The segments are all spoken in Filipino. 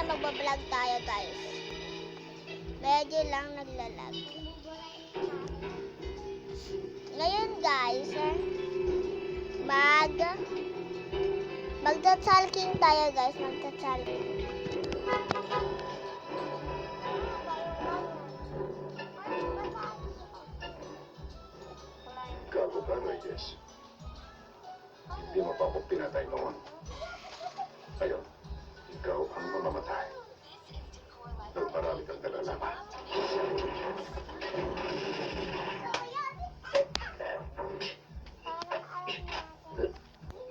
na magbablog tayo guys. Medyo lang naglalag. Ngayon guys, magta-talking tayo guys, magta-talking. Gago ka, Reyes. Hindi mo pa ako pinatay noon. Ngayon, ikaw ang mamamatay. Nagmarami kang nalalaman.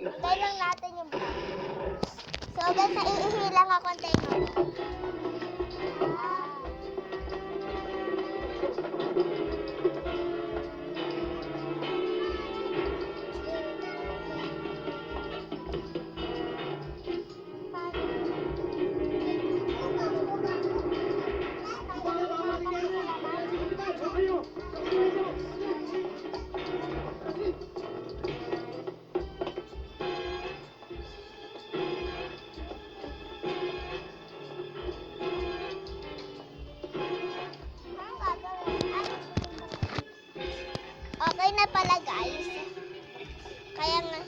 Tayo lang natin yung vlog. So guys, naiihilang ako ng tayo. Okay na pala guys. Kaya nga.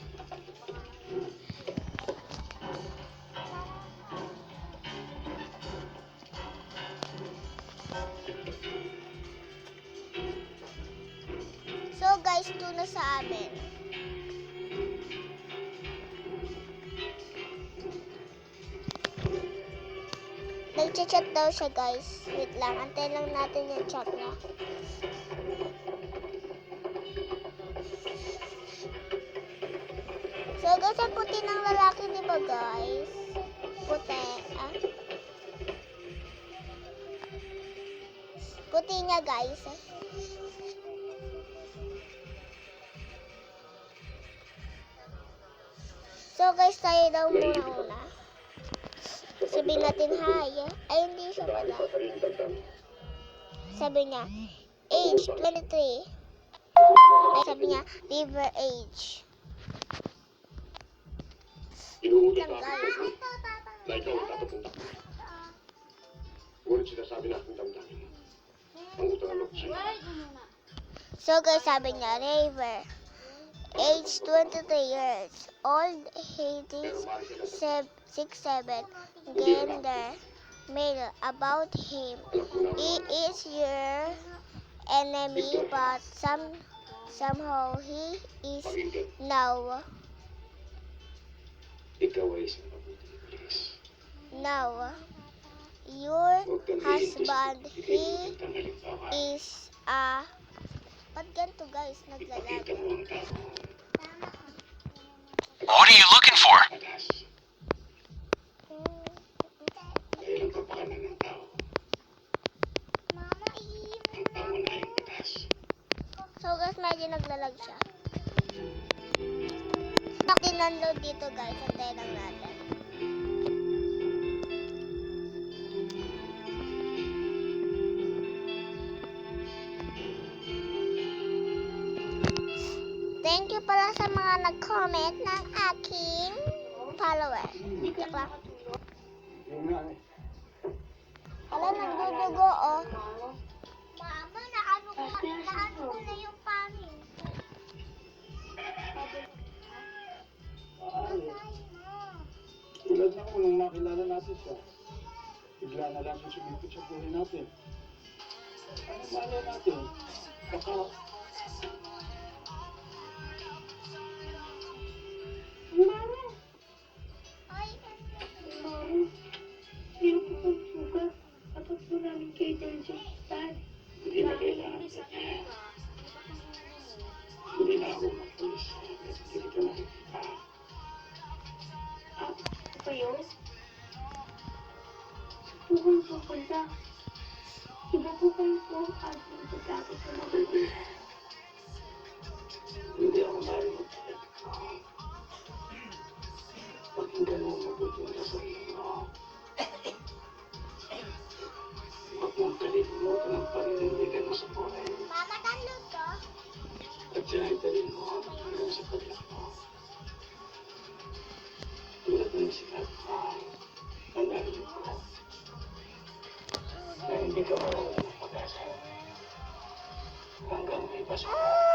So guys, ito na sa amin. Nag-chat daw siya guys. Wait lang, antay lang natin yung chat niya. So guys, ang puti ng lalaki, di ba guys? Puti, puti niya guys. So guys, tayo daw muna. Sabihin natin hi. Ay, hindi siya pala. Sabi niya, age 23. Ay, sabi niya, river age. Inuulit na ako na ikaw ang tatapunta ko. Ngunit sinasabi na akong damdamin. Ang utang ang loob sa'yo. So guys, sabi niya, river age 23 years old, Hades 6'7", gender male. About him, he is your enemy, but somehow he is now. Ikaw ay isang mabuting iblis. Now, your husband, he is a... Ba't ganito guys, naglalag? Ipakita mo ang tao. What are you looking for? Patas. Dahil ang kapakanan ng tao, ang pangunahing patas. So guys, medyo naglalag siya. Pakinunload dito guys, antayin lang natin. Thank you pala sa mga nag-comment ng aking follower. Joke lang. Hala, nagdudugo oh. Mama, naano ko na yung pangin. Tulad na unang nakilala natin siya. Bigla na lang siya sumipit sa buhay natin. Ano malay natin? Baka... Mama! Ay, Mama! Meron po kong sugat. Dapat po namin kayo dahil sa hospital. Hindi na kailangan niya. Hindi na ako mag-pulis. Hindi kita nakikita. Ano ba yun? Saan po kayo pupunta? Iba po kayo po at magpagkakit sa mga Baby, hindi ako marinig. Pakinggan mo mabuti ang sasabihin mo. Huwag mong kalimutan ang paninindigan mo sa buhay. mama, download ko. At sinahitalin mo hanggang sa paglag mo. Tulad ng sinabi mo, ang narinig ko. ka marunong ng pag-asa. Hanggang may pasok ka.